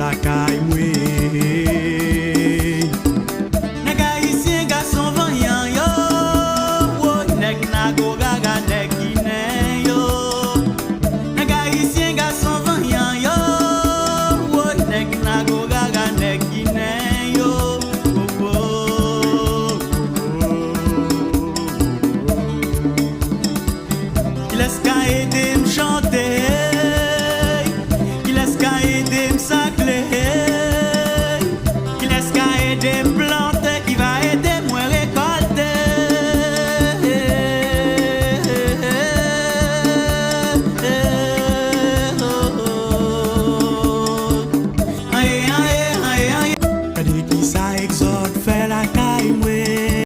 la caille moué. Nèg haïtien garçon vaillant yo, oh nèg nago gaga nèg guinéen yo. Nèg haïtien garçon vaillant yo, oh nèg nago gaga nèg guinéen yo. Qui laisse qu'à aider me chanter, qui laisse qu'à aider me sacler, qui laisse qu'à aider me planter.